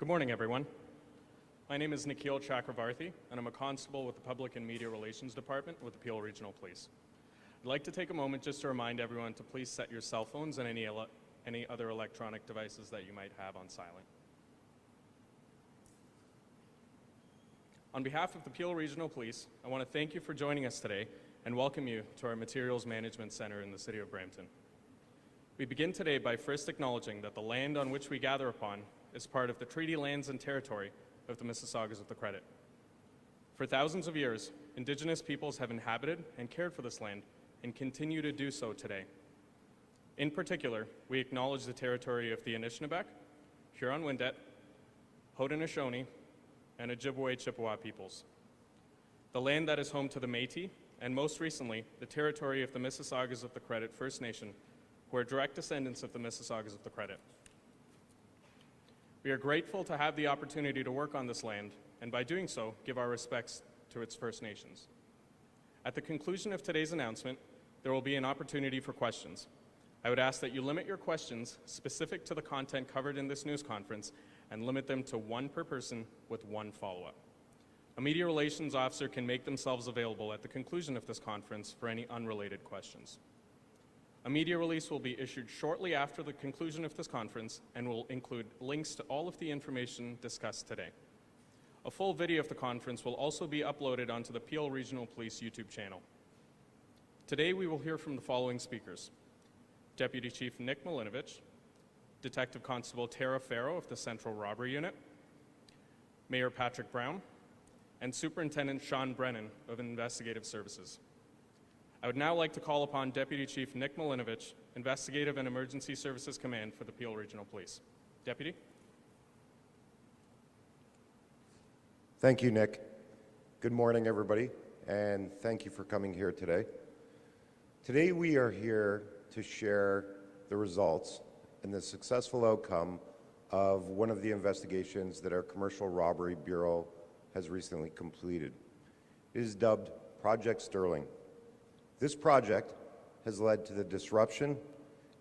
Good morning, everyone. My name is Nikhil Chakravarthi, and I'm a constable with the Public and Media Relations Department with the Peel Regional Police. I'd like to take a moment just to remind everyone to please set your cell phones and any other electronic devices that you might have on silent. On behalf of the Peel Regional Police, I want to thank you for joining us today and welcome you to our Materials Management Center in the City of Brampton. We begin today by first acknowledging that the land on which we gather upon is part of the treaty lands and territory of the Mississaugas of the Credit. For thousands of years, Indigenous peoples have inhabited and cared for this land and continue to do so today. In particular, we acknowledge the territory of the Anishinaabe, Huron-Wendat, Haudenosaunee, and Ojibwe-Chippewa peoples. The land that is home to the Métis, and most recently, the territory of the Mississaugas of the Credit First Nation, who are direct descendants of the Mississaugas of the Credit. We are grateful to have the opportunity to work on this land, and by doing so, give our respects to its First Nations. At the conclusion of today's announcement, there will be an opportunity for questions. I would ask that you limit your questions specific to the content covered in this news conference and limit them to one per person with one follow-up. A media relations officer can make themselves available at the conclusion of this conference for any unrelated questions. A media release will be issued shortly after the conclusion of this conference and will include links to all of the information discussed today. A full video of the conference will also be uploaded onto the Peel Regional Police YouTube channel. Today we will hear from the following speakers: Deputy Chief Nick Milionvich, Detective Constable Tara Farrow of the Central Robbery Unit, Mayor Patrick Brown, and Superintendent Sean Brennan of Investigative Services. I would now like to call upon Deputy Chief Nick Milionvich, Investigative and Emergency Services Command for the Peel Regional Police. Deputy? Thank you, Nick. Good morning, everybody, and thank you for coming here today. Today we are here to share the results and the successful outcome of one of the investigations that our Commercial Robbery Bureau has recently completed. It is dubbed Project Sterling. This project has led to the disruption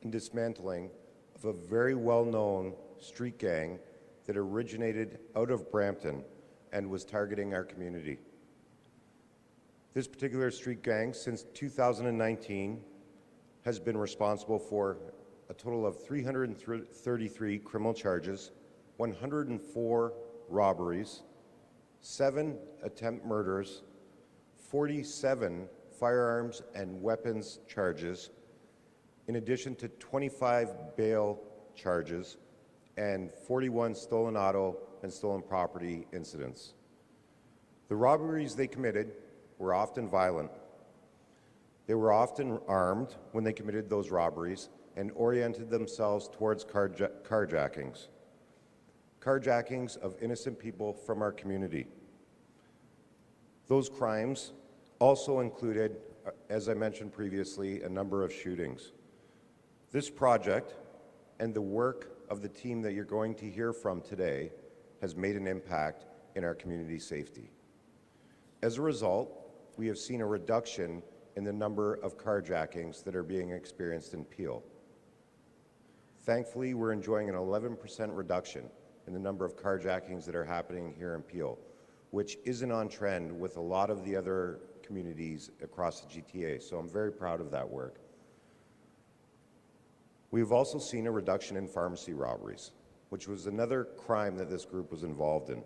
and dismantling of a very well-known street gang that originated out of Brampton and was targeting our community. This particular street gang, since 2019, has been responsible for a total of 333 criminal charges, 104 robberies, 7 attempt murders, 47 firearms and weapons charges, in addition to 25 bail charges and 41 stolen auto and stolen property incidents. The robberies they committed were often violent. They were often armed when they committed those robberies and oriented themselves towards carjackings. Carjackings of innocent people from our community. Those crimes also included, as I mentioned previously, a number of shootings. This project and the work of the team that you're going to hear from today has made an impact in our community safety. As a result, we have seen a reduction in the number of carjackings that are being experienced in Peel. Thankfully, we're enjoying an 11% reduction in the number of carjackings that are happening here in Peel, which isn't on trend with a lot of the other communities across the GTA, so I'm very proud of that work. We've also seen a reduction in pharmacy robberies, which was another crime that this group was involved in.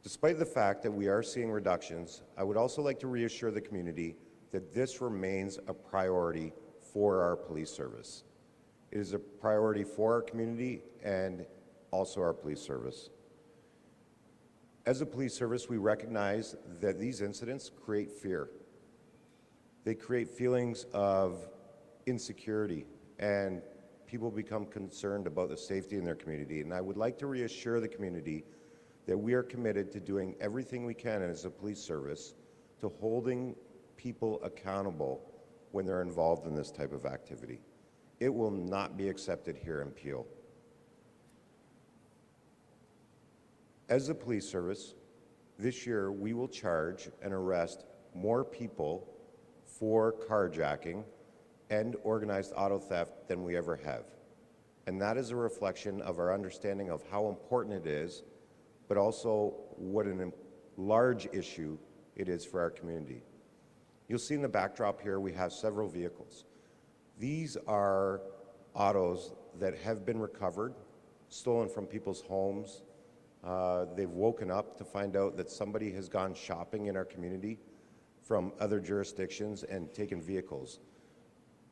Despite the fact that we are seeing reductions, I would also like to reassure the community that this remains a priority for our police service. It is a priority for our community and also our police service. As a police service, we recognize that these incidents create fear. They create feelings of insecurity, and people become concerned about the safety in their community. And I would like to reassure the community that we are committed to doing everything we can as a police service to holding people accountable when they're involved in this type of activity. It will not be accepted here in Peel. As a police service, this year we will charge and arrest more people for carjacking and organized auto theft than we ever have. And that is a reflection of our understanding of how important it is, but also what a large issue it is for our community. You'll see in the backdrop here we have several vehicles. These are autos that have been recovered, stolen from people's homes. They've woken up to find out that somebody has gone shopping in our community from other jurisdictions and taken vehicles.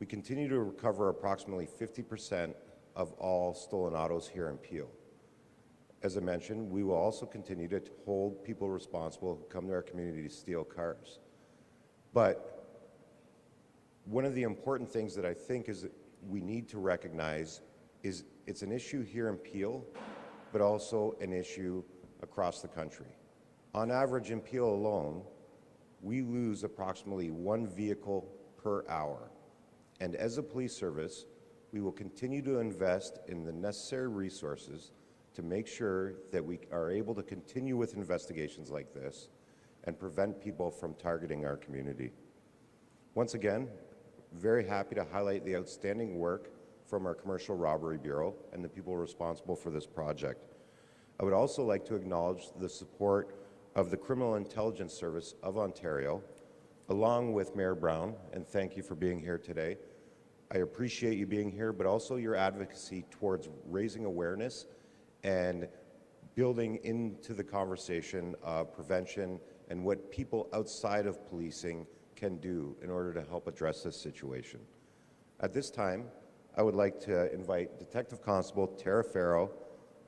We continue to recover approximately 50% of all stolen autos here in Peel. As I mentioned, we will also continue to hold people responsible who come to our community to steal cars. But one of the important things that I think is that we need to recognize is it's an issue here in Peel, but also an issue across the country. On average, in Peel alone, we lose approximately 1 vehicle per hour. And as a police service, we will continue to invest in the necessary resources to make sure that we are able to continue with investigations like this and prevent people from targeting our community. Once again, very happy to highlight the outstanding work from our Commercial Robbery Bureau and the people responsible for this project. I would also like to acknowledge the support of the Criminal Intelligence Service of Ontario, along with Mayor Brown, and thank you for being here today. I appreciate you being here, but also your advocacy towards raising awareness and building into the conversation of prevention and what people outside of policing can do in order to help address this situation. At this time, I would like to invite Detective Constable Tara Farrow,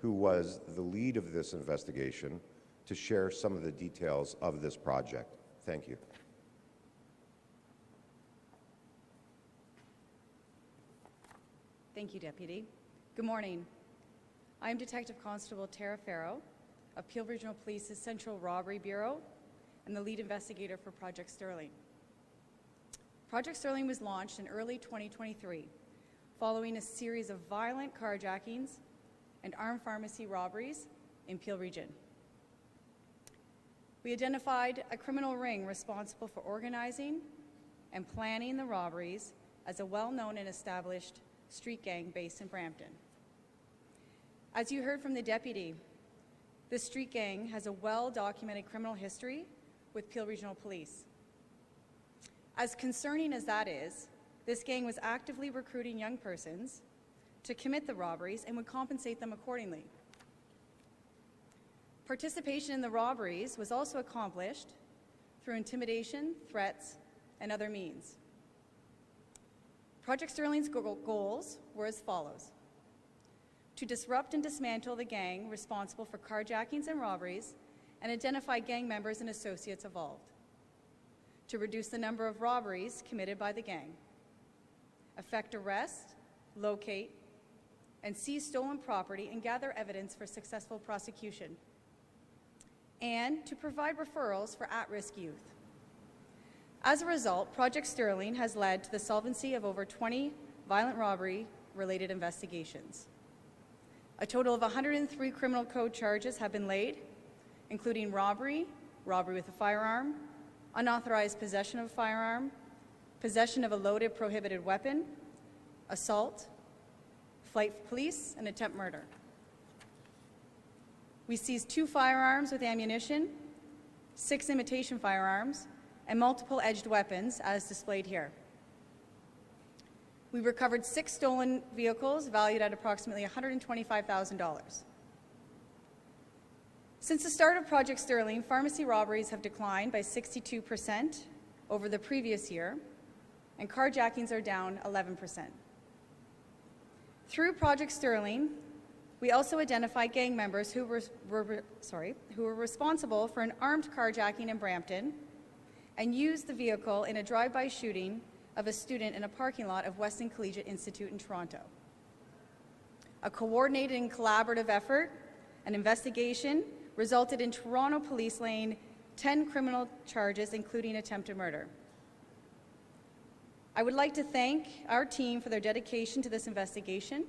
who was the lead of this investigation, to share some of the details of this project. Thank you. Thank you, Deputy. Good morning. I am Detective Constable Tara Farrow of Peel Regional Police's Central Robbery Bureau and the lead investigator for Project Sterling. Project Sterling was launched in early 2023 following a series of violent carjackings and armed pharmacy robberies in Peel Region. We identified a criminal ring responsible for organizing and planning the robberies as a well-known and established street gang based in Brampton. As you heard from the deputy, this street gang has a well-documented criminal history with Peel Regional Police. As concerning as that is, this gang was actively recruiting young persons to commit the robberies and would compensate them accordingly. Participation in the robberies was also accomplished through intimidation, threats, and other means. Project Sterling's goals were as follows: to disrupt and dismantle the gang responsible for carjackings and robberies and identify gang members and associates involved, to reduce the number of robberies committed by the gang, effect arrest, locate, and seize stolen property and gather evidence for successful prosecution, and to provide referrals for at-risk youth. As a result, Project Sterling has led to the solvency of over 20 violent robbery-related investigations. A total of 103 criminal code charges have been laid, including robbery, robbery with a firearm, unauthorized possession of a firearm, possession of a loaded prohibited weapon, assault, flight for police, and attempt murder. We seized 2 firearms with ammunition, 6 imitation firearms, and multiple edged weapons, as displayed here. We recovered 6 stolen vehicles valued at approximately $125,000. Since the start of Project Sterling, pharmacy robberies have declined by 62% over the previous year, and carjackings are down 11%. Through Project Sterling, we also identified gang members who were responsible for an armed carjacking in Brampton and used the vehicle in a drive-by shooting of a student in a parking lot of Weston Collegiate Institute in Toronto. A coordinated and collaborative effort and investigation resulted in Toronto police laying 10 criminal charges, including attempted murder. I would like to thank our team for their dedication to this investigation,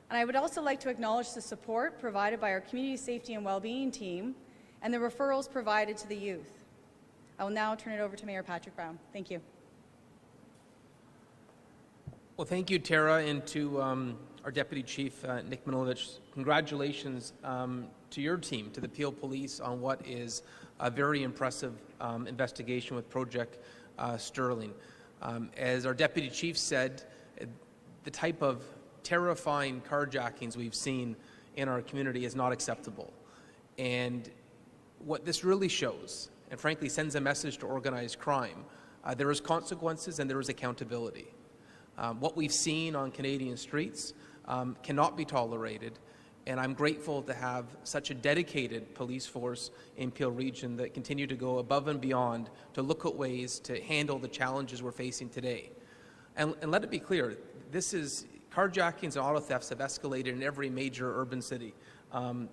and I would also like to acknowledge the support provided by our community safety and well-being team and the referrals provided to the youth. I will now turn it over to Mayor Patrick Brown. Thank you. Well, thank you, Tara, and to our Deputy Chief Nick Milionvich, congratulations to your team, to the Peel Police, on what is a very impressive investigation with Project Sterling. As our Deputy Chief said, the type of terrifying carjackings we've seen in our community is not acceptable. And what this really shows, and frankly sends a message to organized crime, there is consequences and there is accountability. What we've seen on Canadian streets cannot be tolerated, and I'm grateful to have such a dedicated police force in Peel Region that continue to go above and beyond to look at ways to handle the challenges we're facing today. And let it be clear, carjackings and auto thefts have escalated in every major urban city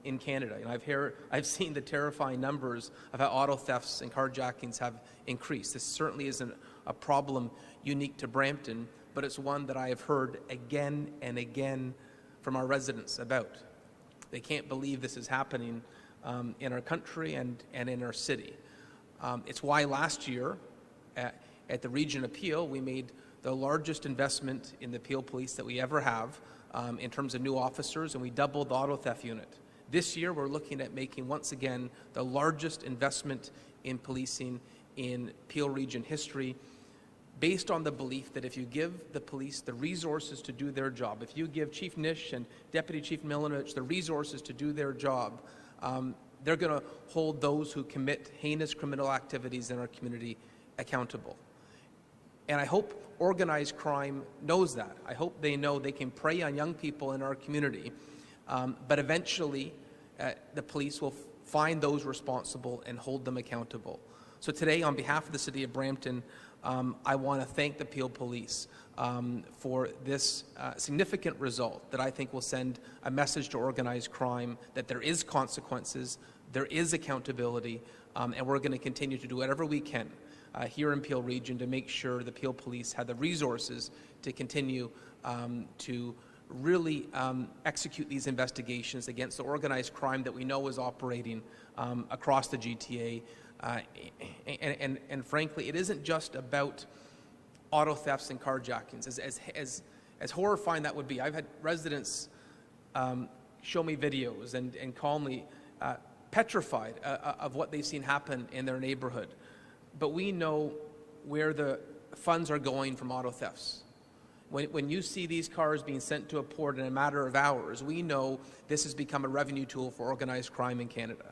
in Canada. And I've seen the terrifying numbers of how auto thefts and carjackings have increased. This certainly isn't a problem unique to Brampton, but it's one that I have heard again and again from our residents about. They can't believe this is happening in our country and in our city. It's why last year at the Region of Peel, we made the largest investment in the Peel Police that we ever have in terms of new officers, and we doubled the auto theft unit. This year, we're looking at making, once again, the largest investment in policing in Peel Region history, based on the belief that if you give the police the resources to do their job, if you give Chief Nish and Deputy Chief Milionvich the resources to do their job, they're going to hold those who commit heinous criminal activities in our community accountable. And I hope organized crime knows that. I hope they know they can prey on young people in our community, but eventually the police will find those responsible and hold them accountable. So today, on behalf of the City of Brampton, I want to thank the Peel Police for this significant result that I think will send a message to organized crime that there is consequences, there is accountability, and we're going to continue to do whatever we can here in Peel Region to make sure the Peel Police have the resources to continue to really execute these investigations against the organized crime that we know is operating across the GTA. And frankly, it isn't just about auto thefts and carjackings. As horrifying that would be, I've had residents show me videos and call me petrified of what they've seen happen in their neighborhood. But we know where the funds are going from auto thefts. When you see these cars being sent to a port in a matter of hours, we know this has become a revenue tool for organized crime in Canada.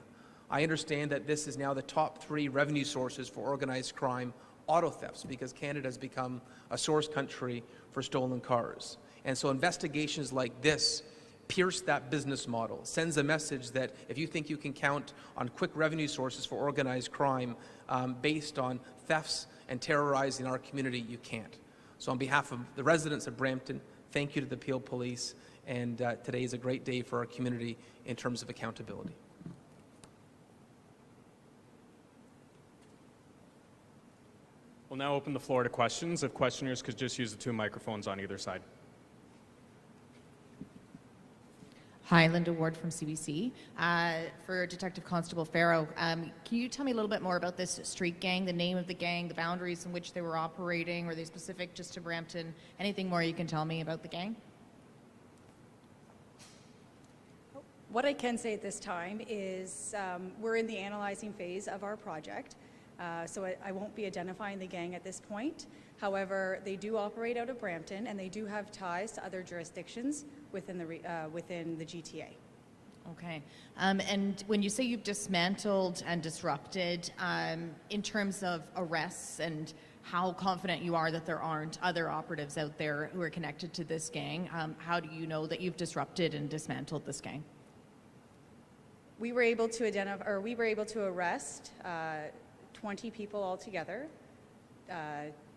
I understand that this is now the top 3 revenue sources for organized crime, auto thefts, because Canada has become a source country for stolen cars. And so investigations like this pierce that business model, sends a message that if you think you can count on quick revenue sources for organized crime based on thefts and terrorizing our community, you can't. So on behalf of the residents of Brampton, thank you to the Peel Police, and today is a great day for our community in terms of accountability. We'll now open the floor to questions. If questioners could just use the 2 microphones on either side. Hi, Linda Ward from CBC. For Detective Constable Farrow, can you tell me a little bit more about this street gang, the name of the gang, the boundaries in which they were operating? Were they specific just to Brampton? Anything more you can tell me about the gang? What I can say at this time is we're in the analyzing phase of our project, so I won't be identifying the gang at this point. However, they do operate out of Brampton, and they do have ties to other jurisdictions within the GTA. Okay. And when you say you've dismantled and disrupted, in terms of arrests and how confident you are that there aren't other operatives out there who are connected to this gang, how do you know that you've disrupted and dismantled this gang? We were able to arrest 20 people altogether,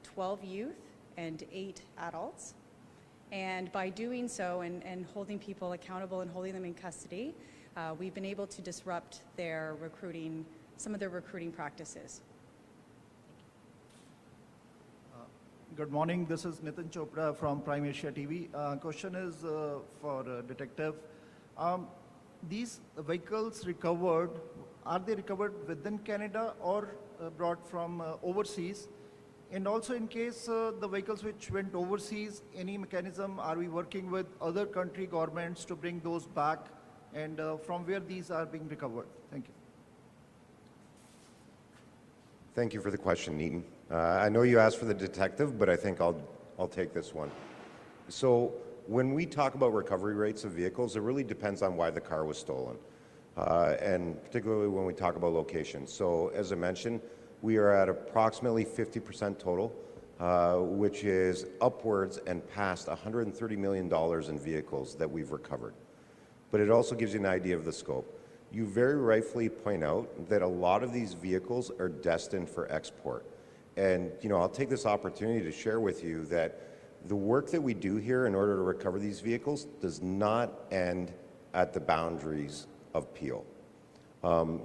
12 youth and 8 adults. And by doing so and holding people accountable and holding them in custody, we've been able to disrupt some of their recruiting practices. Good morning. This is Nitin Chopra from Prime Asia TV. Question is for Detective. These vehicles recovered, are they recovered within Canada or brought from overseas? And also in case the vehicles which went overseas, any mechanism, are we working with other country governments to bring those back, and from where these are being recovered? Thank you. Thank you for the question, Neaton. I know you asked for the detective, but I think I'll take this one. So when we talk about recovery rates of vehicles, it really depends on why the car was stolen, and particularly when we talk about location. So as I mentioned, we are at approximately 50% total, which is upwards and past $130 million in vehicles that we've recovered. But it also gives you an idea of the scope. You very rightfully point out that a lot of these vehicles are destined for export. And, I'll take this opportunity to share with you that the work that we do here in order to recover these vehicles does not end at the boundaries of Peel.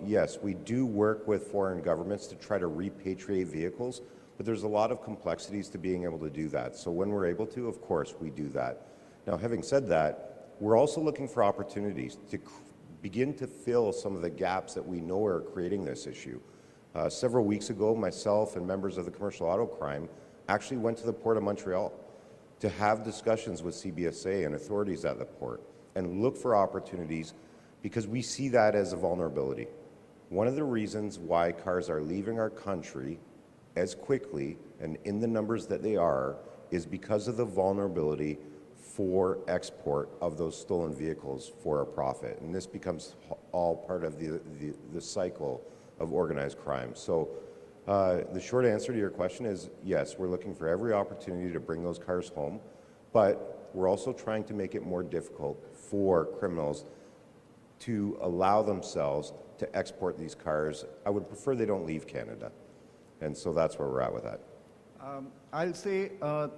Yes, we do work with foreign governments to try to repatriate vehicles, but there's a lot of complexities to being able to do that. So when we're able to, of course, we do that. Now, having said that, we're also looking for opportunities to begin to fill some of the gaps that we know are creating this issue. Several weeks ago, myself and members of the commercial auto crime actually went to the Port of Montreal to have discussions with CBSA and authorities at the port and look for opportunities, because we see that as a vulnerability. One of the reasons why cars are leaving our country as quickly and in the numbers that they are is because of the vulnerability for export of those stolen vehicles for a profit. And this becomes all part of the cycle of organized crime. So the short answer to your question is yes, we're looking for every opportunity to bring those cars home, but we're also trying to make it more difficult for criminals to allow themselves to export these cars. I would prefer they don't leave Canada. And so that's where we're at with that. I'll say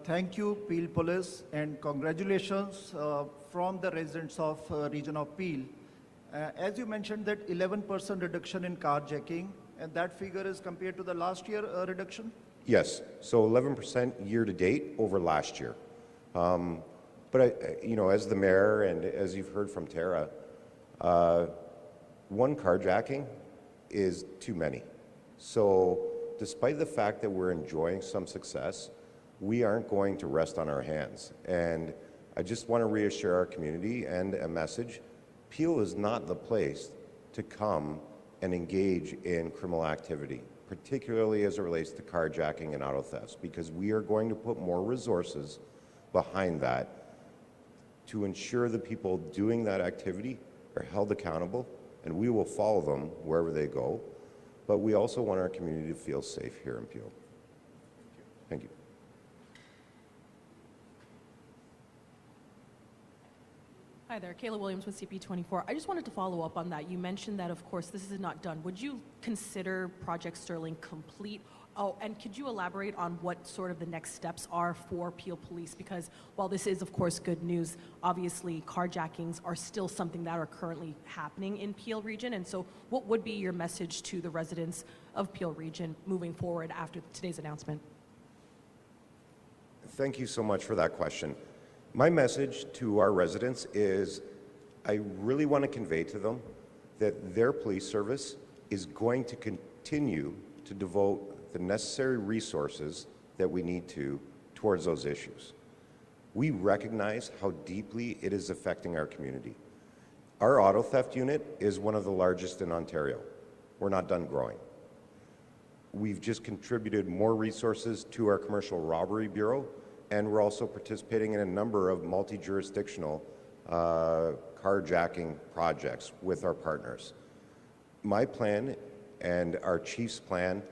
thank you, Peel Police, and congratulations from the residents of region of Peel. As you mentioned, that 11% reduction in carjacking, and that figure is compared to the last year reduction? Yes, so 11% year to date over last year. But as the mayor and as you've heard from Tara, one carjacking is too many. So despite the fact that we're enjoying some success, we aren't going to rest on our hands. And I just want to reassure our community and a message: Peel is not the place to come and engage in criminal activity, particularly as it relates to carjacking and auto thefts, because we are going to put more resources behind that to ensure the people doing that activity are held accountable, and we will follow them wherever they go. But we also want our community to feel safe here in Peel. Thank you. Hi there, Kayla Williams with CP24. I just wanted to follow up on that. You mentioned that, of course, this is not done. Would you consider Project Sterling complete? Oh, and could you elaborate on what sort of the next steps are for Peel Police? Because while this is, of course, good news, obviously carjackings are still something that are currently happening in Peel Region. And so what would be your message to the residents of Peel Region moving forward after today's announcement? Thank you so much for that question. My message to our residents is I really want to convey to them that their police service is going to continue to devote the necessary resources that we need towards those issues. We recognize how deeply it is affecting our community. Our auto theft unit is one of the largest in Ontario. We're not done growing. We've just contributed more resources to our commercial robbery bureau, and we're also participating in a number of multi-jurisdictional carjacking projects with our partners. My plan and our chief's plan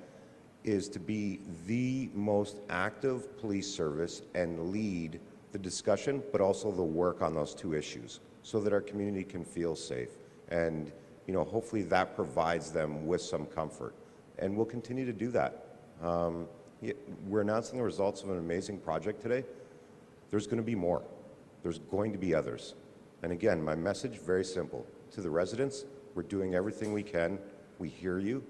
is to be the most active police service and lead the discussion, but also the work on those two issues so that our community can feel safe. And, hopefully that provides them with some comfort. And we'll continue to do that. We're announcing the results of an amazing project today. There's going to be more. There's going to be others. And again, my message, very simple. To the residents, we're doing everything we can. We hear you.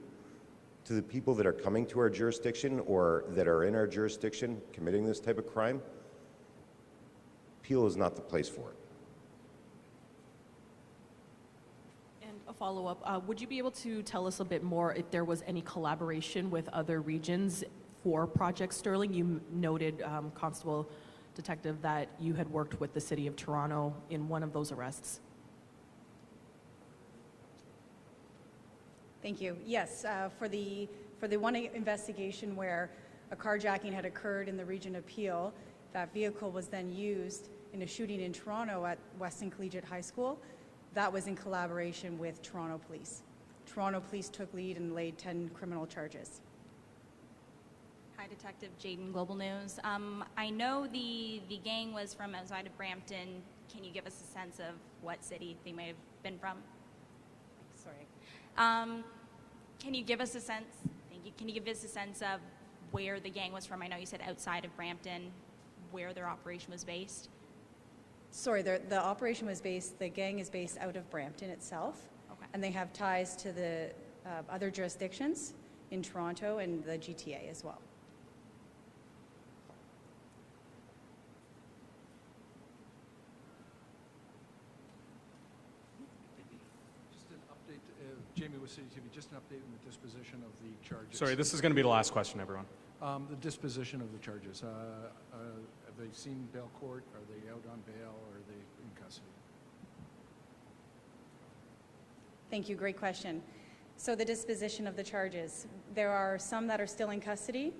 To the people that are coming to our jurisdiction or that are in our jurisdiction committing this type of crime, Peel is not the place for it. And a follow-up, would you be able to tell us a bit more if there was any collaboration with other regions for Project Sterling. You noted, Constable Detective, that you had worked with the City of Toronto in one of those arrests. Thank you. Yes, for the one investigation where a carjacking had occurred in the region of Peel, that vehicle was then used in a shooting in Toronto at Weston Collegiate High School. That was in collaboration with Toronto Police. Toronto Police took lead and laid 10 criminal charges. Hi, Detective Jaden, Global News. I know the gang was from outside of Brampton. Can you give us a sense of what city they may have been from? Sorry. Can you give us a sense? Thank you. Can you give us a sense of where the gang was from? I know you said outside of Brampton, where their operation was based. Sorry, the operation was based, the gang is based out of Brampton itself. Okay. And they have ties to the other jurisdictions in Toronto and the GTA as well. Just an update, Jamie with City TV, just an update on the disposition of the charges. Sorry, this is going to be the last question, everyone. The disposition of the charges. Have they seen bail court? Are they out on bail, or are they in custody? Thank you, great question. So the disposition of the charges. There are some that are still in custody.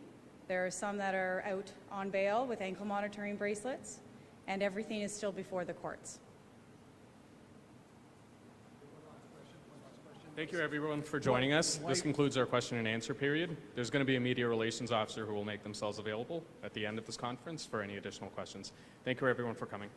There are some that are out on bail with ankle monitoring bracelets, and everything is still before the courts. Thank you, everyone, for joining us. This concludes our question and answer period. There's going to be a media relations officer who will make themselves available at the end of this conference for any additional questions. Thank you, everyone, for coming.